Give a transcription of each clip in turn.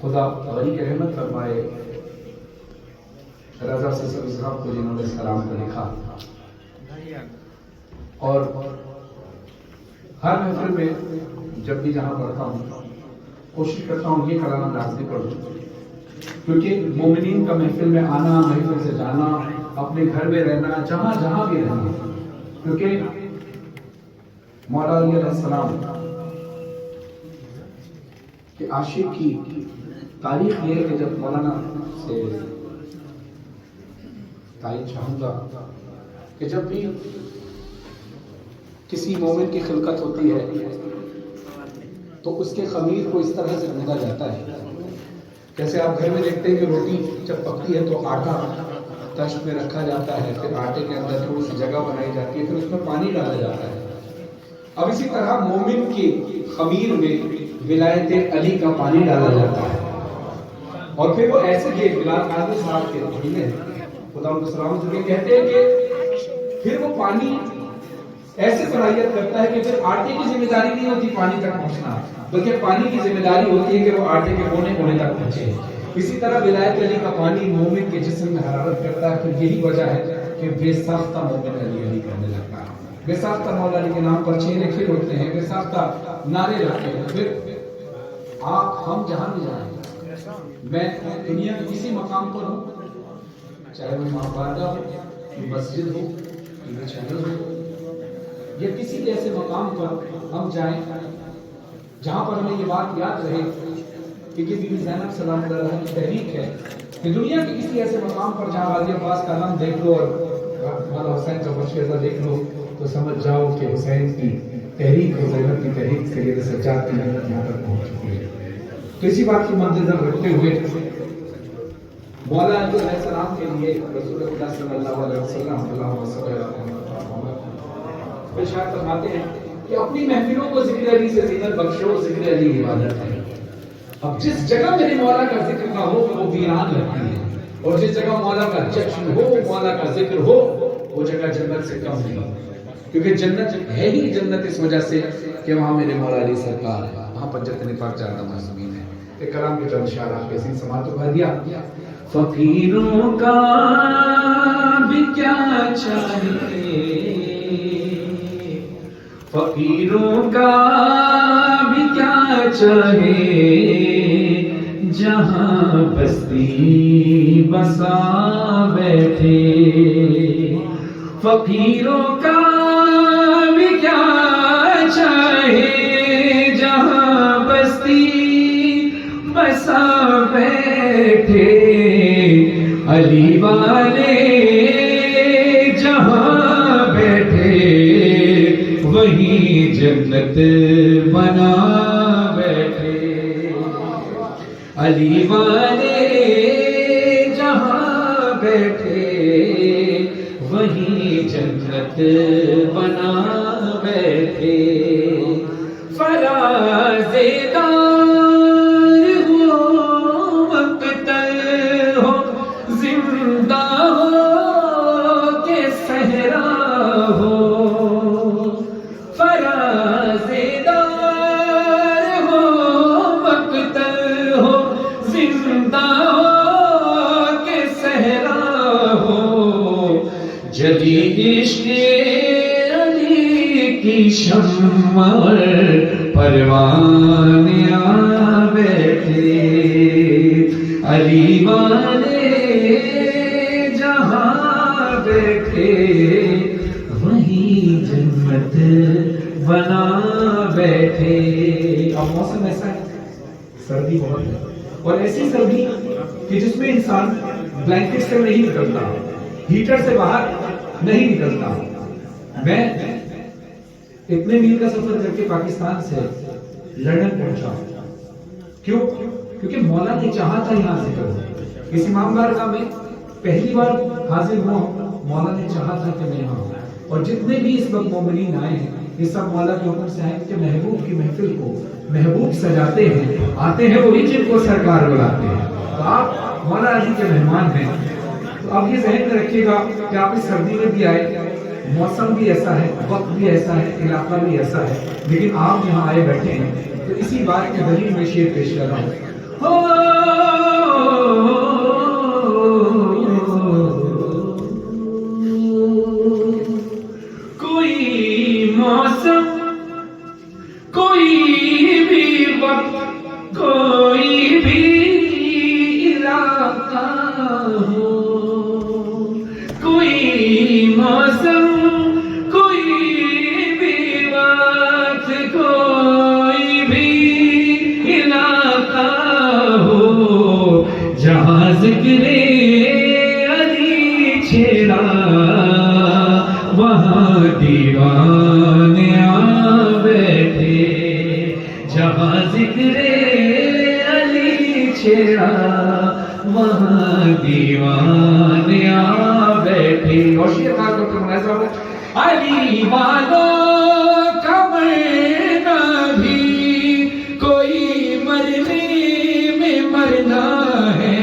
خدا غنی رحمت فرمائے رضا سسر صاحب کو جنہوں نے سلام کو لکھا، اور ہر محفل میں جب بھی جہاں پڑھتا ہوں کوشش کرتا ہوں یہ کلام لازمی پڑھوں، کیونکہ مومنین کا محفل میں آنا، محفل سے جانا، اپنے گھر میں رہنا، جہاں جہاں بھی رہنا، کیونکہ مولا علی علیہ السلام کہ عاشق کی تاریخ یہ ہے کہ جب مولانا سے تعین چاہوں گا کہ جب بھی کسی مومن کی خلقت ہوتی ہے تو اس کے خمیر کو اس طرح سے ڈھونڈا جاتا ہے، جیسے آپ گھر میں دیکھتے ہیں کہ روٹی جب پکتی ہے تو آٹا تشت میں رکھا جاتا ہے، پھر آٹے کے اندر تھوڑی سی جگہ بنائی جاتی ہے، پھر اس میں پانی ڈالا جاتا ہے۔ اب اسی طرح مومن کے خمیر میں ولایت علی کا پانی ڈالا جاتا ہے، اور پھر وہ ایسے کہ بلال قادری صاحب کے مہینے خدا ان کو سلامت رکھے کہتے ہیں کہ پھر وہ پانی ایسے صلاحیت کرتا ہے کہ پھر آٹے کی ذمہ داری نہیں ہوتی پانی تک پہنچنا، بلکہ پانی کی ذمہ داری ہوتی ہے کہ وہ آٹے کے کونے کونے تک پہنچے۔ اسی طرح ولایت علی کا پانی مومن کے جسم میں حرارت کرتا ہے، پھر یہی وجہ ہے کہ بے ساختہ مومن علی علی کرنے لگتا ہے، بے ساختہ مولا علی کے نام پر چھینے کھل اٹھتے ہیں، بے ساختہ نعرے لگتے ہیں۔ پھر آپ ہم جہاں بھی جائیں، میں دنیا کے کسی مقام پر ہوں، چاہے وہ ماں بارگاہ ہو، مسجد ہو، چینل ہو، یا کسی بھی ایسے مقام پر ہم جائیں جہاں پر ہمیں یہ بات یاد رہے کہ بی بی زینب سلام اللہ علیہ کی تحریک ہے کہ دنیا کے کسی ایسے مقام پر جہاں غازی عباس کا نام دیکھ لو اور مولا حسین کا بشیزہ دیکھ لو تو سمجھ جاؤ کہ حسین کی تحریک اور زینب کی تحریک سے یہ سجاد کی محنت یہاں تک پہنچ چکی ہے۔ تو اسی بات کی مد نظر رکھتے ہوئے مولا علی علیہ السلام کے لیے رسول اللہ صلی اللہ علیہ وسلم ارشاد فرماتے ہیں کہ اپنی محفلوں کو ذکر علی سے زینت بخشو، ذکر علی عبادت ہے۔ اب جس جگہ میرے مولا کا ذکر نہ ہو وہ ویران لگتی ہے، اور جس جگہ مولا کا جشن ہو، مولا کا ذکر ہو، وہ جگہ جنت سے کم نہیں، کیونکہ جنت ہے ہی جنت اس وجہ سے کہ وہاں میرے مولا علی سرکار ہے، وہاں پنجت نفاق جاردہ معصومین ہے۔ ایک کلام کے چند اشعار آپ کے سین سماعت کو بھر دیا۔ فقیروں کا بھی کیا چاہیے، فقیروں کا بھی کیا چاہے، جہاں بستی بسا بیٹھے، فقیروں کا بھی کیا چاہے، جہاں بستی بسا بیٹھے، علی والے جہاں بیٹھے وہی جنت بنا بیٹھے، علی والے جہاں بیٹھے وہی جنت بنا بیٹھے، فراز دار ہو مقتل ہو زندہ ہو کہ صحرا ہو، فراز دار ہو مقتل ہو زندہ ہو کہ صحرا ہو، جلی عشق علی کی شمع پروان آ بیٹھے، علی والے جہاں بیٹھے وہی جنت بنا بیٹھے۔ اب موسم ایسا ہے، سردی بہت ہے، اور ایسی سردی کہ جس میں انسان بلینکٹ سے نہیں نکلتا، ہیٹر سے باہر نہیں نکلتا۔ میں اتنے میل کا سفر کر کے پاکستان سے لندن پہنچا، کیوں؟ کیونکہ مولا نے چاہا تھا یہاں ذکر ہو۔ اس امام بارگاہ میں پہلی بار حاضر ہوا، مولا نے چاہا تھا کہ میں یہاں ہوں، اور جتنے بھی اس وقت مومنین آئے ہیں یہ سب مولا کے حکم سے آئے کہ محبوب کی محفل کو محبوب سجاتے ہیں، آتے ہیں وہی جن کو سرکار بلاتے ہیں۔ تو آپ مولا علی کے مہمان ہیں، تو آپ یہ ذہن میں رکھیے گا کہ آپ اس سردی میں بھی آئے، موسم بھی ایسا ہے، وقت بھی ایسا ہے، علاقہ بھی ایسا ہے، لیکن آپ یہاں آئے بیٹھے ہیں، تو اسی بات کی دلیل میں شعر پیش کر رہا ہوں۔ کوئی موسم کوئی بھی وقت کوئی بھی علاقہ ہو، کوئی موسم کوئی بھی وقت کوئی بھی علاقہ ہو، جہاں ذکر علی چھیڑا وہاں دیوانے آ بیٹھے، جہاں ذکر علی چھیڑا وہاں دیوانے آ بیٹھے۔ اور شیعہ خاص طور پر مناظرہ میں علی والوں کا مرنا بھی کوئی مرنے میں مرنا ہے،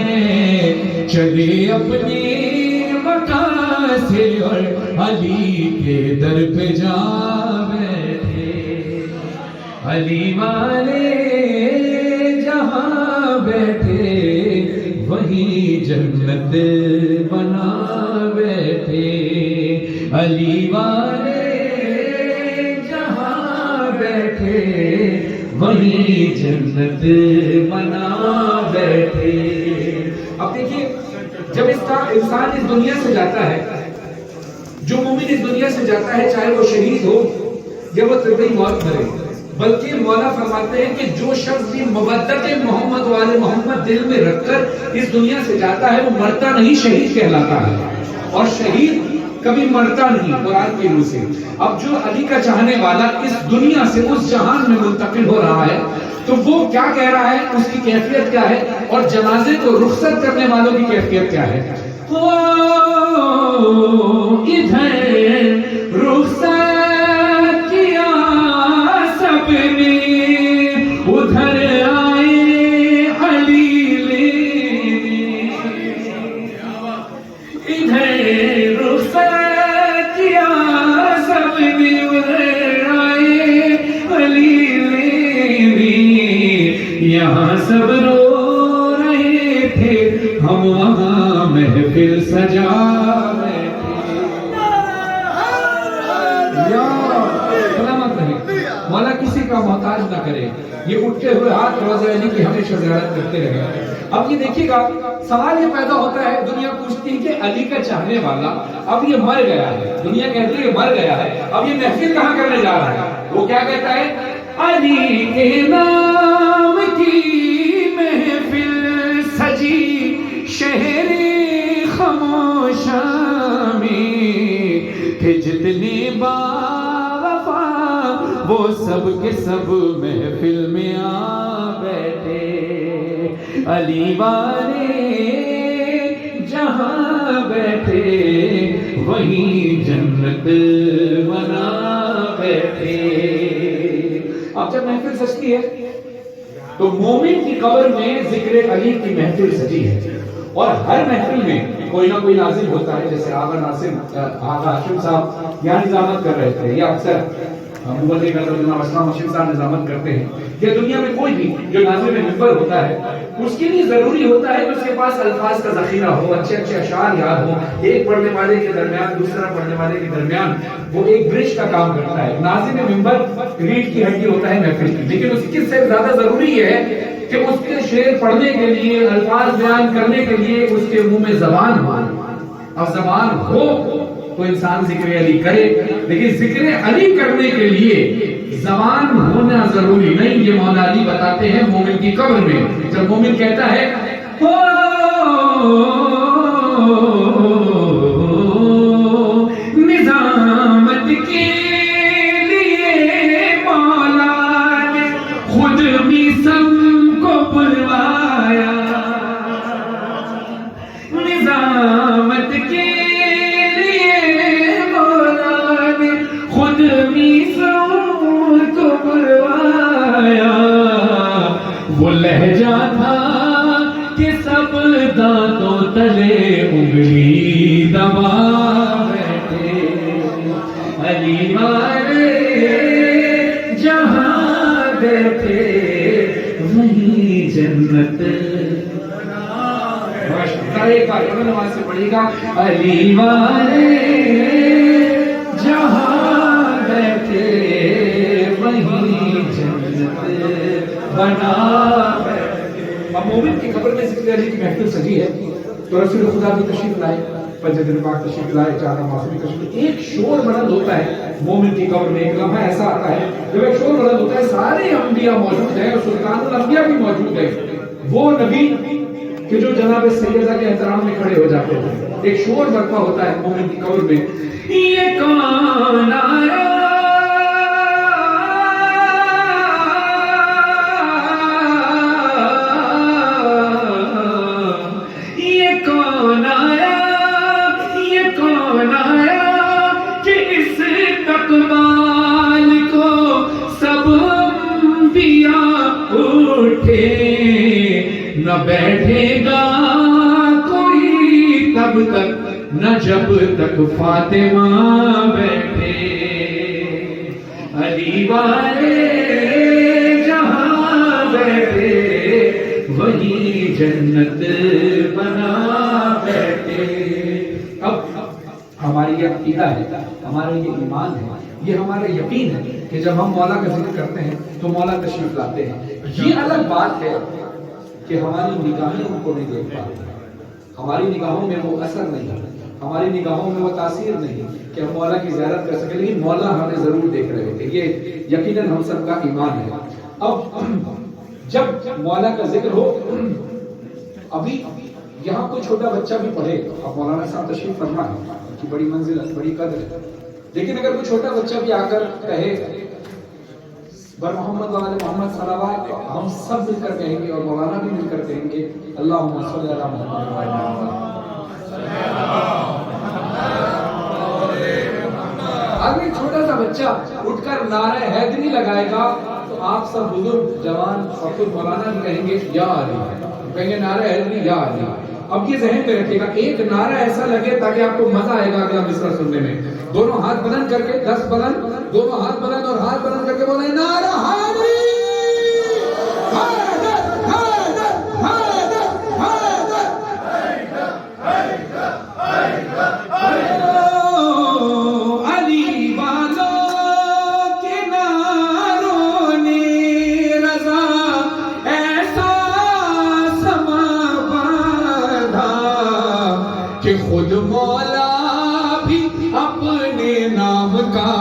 چلے اپنے مکان سے اور علی کے در پہ جا بیٹھے، علی والے جہاں بیٹھے وہی جنت بنا بیٹھے، علی والے جہاں بیٹھے وہی جنت بنا بیٹھے۔ اب دیکھیے جب انسان اس دنیا سے جاتا ہے، جو مومن اس دنیا سے جاتا ہے، چاہے وہ شہید ہو یا وہ طبعی موت مرے، بلکہ مولا فرماتے ہیں کہ جو شخص بھی مودت محمد والے محمد دل میں رکھ کر اس دنیا سے جاتا ہے وہ مرتا نہیں، شہید کہلاتا ہے، اور شہید کبھی مرتا نہیں قرآن کی روح سے۔ اب جو علی کا چاہنے والا اس دنیا سے اس جہان میں منتقل ہو رہا ہے تو وہ کیا کہہ رہا ہے، اس کی کیفیت کیا ہے، اور جنازے کو رخصت کرنے والوں کی کیفیت کیا ہے؟ ادھر رخصت کیا سب نے، ادھر آئے علی لینے، ادھر رخصت کیا سب نے، ادھر آئے علی لینے، یہاں سب رو رہے تھے ہم وہاں محفل سجا بیٹھے۔ یا سلامت رہے، مولا کسی کا محتاج نہ کرے، یہ اٹھتے ہوئے ہاتھ روضہ علی کی ہمیشہ زیارت کرتے رہے۔ اب یہ دیکھیے گا سوال یہ پیدا ہوتا ہے، دنیا پوچھتی ہے کہ علی کا چاہنے والا اب یہ مر گیا ہے، دنیا کہتی ہے یہ مر گیا ہے، اب یہ محفل کہاں کرنے جا رہا ہے؟ وہ کیا کہتا ہے؟ علی کے نام کی محفل سجی شہر خاموشاں میں، کہ جتنے باوفا وہ سب کے سب محفل میں آ بیٹھے، علی والے جہاں بیٹھے وہی جنت بنا بیٹھے۔ اب جب محفل سجتی ہے تو مومن کی قبر میں ذکر علی کی محفل سجی ہے، اور ہر محفل میں کوئی نہ کوئی ناظم ہوتا ہے، جیسے آغا ہاشم صاحب یہاں نظامت کر رہے تھے، یا اکثر محمد جناب اسلام ہاشم صاحب نظامت کرتے ہیں، یا دنیا میں کوئی بھی جو ناظم منبر ہوتا ہے اس کے لیے ضروری ہوتا ہے کہ اس کے پاس الفاظ کا ذخیرہ ہو، اچھے اچھے اشعار یاد ہو، ایک پڑھنے والے کے درمیان دوسرا پڑھنے والے کے درمیان وہ ایک برج کا کام کرتا ہے۔ ناظم منبر ریڑھ کی ہڈی ہوتا ہے محفل کی، لیکن اس کی سے زیادہ ضروری ہے کہ اس کے شعر پڑھنے کے لیے، الفاظ بیان کرنے کے لیے اس کے منہ میں زبان ہو۔ اب زبان ہو تو انسان ذکر علی کرے، لیکن ذکر علی کرنے کے لیے زبان ہونا ضروری نہیں۔ یہ مولا علی بتاتے ہیں مومن کی قبر میں، جب مومن کہتا ہے نظامت کے لیے مولا نے خود بھی سب کو بلوایا، نظامت کے لیے مولا نے خود بھی سب کو بلوایا، وہ لہجہ تھا کہ سب دانتوں تلے انگلی دبا بیٹھے، علی والے جہاں بیٹھے وہیں جنت جنت ایک بار نماز سے پڑھیے گا علی والے جہاں بیٹھے وہی جنت بنا. اب مومن کی قبر میں ذکر علی کی محفل سجی ہے تو رسول خدا بھی تشریف لائے, پنجدن پاک تشریف لائے, چارہ معصوم تشریف. ایک شور بلند ہوتا ہے مومن کی قبر میں. ایک لمحہ ایسا آتا ہے جب ایک شور بلند ہوتا ہے, سارے انبیاء موجود ہیں اور سلطان الانبیاء بھی موجود ہیں, وہ نبی کہ جو جناب سیدہ کے احترام میں کھڑے ہو جاتے ہیں. ایک شور برپا ہوتا ہے مومن کی قبر میں, یہ کون آیا نہ بیٹھے گا کوئی تب تک نہ جب تک فاطمہ بیٹھے. علی والے جہاں بیٹھے وہی جنت بنا بیٹھے. اب ہماری یہ عقیدہ ہے, ہمارا یہ ایمان ہے, یہ ہمارا یقین ہے کہ جب ہم مولا کا ذکر کرتے ہیں تو مولا تشریف لاتے ہیں. یہ الگ بات ہے کہ ہماری نگاہیں ان کو نہیں دیکھ پاتی, ہماری نگاہوں میں وہ اثر نہیں, ہماری نگاہوں میں وہ تاثیر نہیں کہ ہم مولا کی زیارت کر سکیں, لیکن مولا ہمیں ضرور دیکھ رہے تھے. یہ یقیناً ہم سب کا ایمان ہے. اب جب مولا کا ذکر ہو, ابھی یہاں کوئی چھوٹا بچہ بھی پڑھے, اب مولانا صاحب تشریف فرما ہے, ان کی بڑی منزل ہے, بڑی قدر ہے, لیکن اگر کوئی چھوٹا بچہ بھی آ کر کہے بر محمد والے محمد صلوات, ہم سب مل کر کہیں گے اور مولانا بھی مل کر کہیں گے اللہم صلی علی محمد. اگر چھوٹا سا بچہ اٹھ کر نعرہ حیدری لگائے گا تو آپ سب بزرگ جوان اور خود مولانا بھی کہیں گے یا علی, کہیں گے نعرہ حیدری یا علی. اب یہ ذہن میں رکھیے گا, ایک نعرہ ایسا لگے تاکہ آپ کو مزہ آئے گا اگلا مصرع سننے میں. دونوں ہاتھ بلند کر کے, 10 بلند, دونوں ہاتھ بلند اور ہاتھ بلند کر کے بولے نعرہ حیدری, حیدر, حیدر, حیدر, حیدر, حیدر. علی والوں کے نعروں نے رضا ایسا سما باندھا کہ خود مولا بھی اپنے نام کا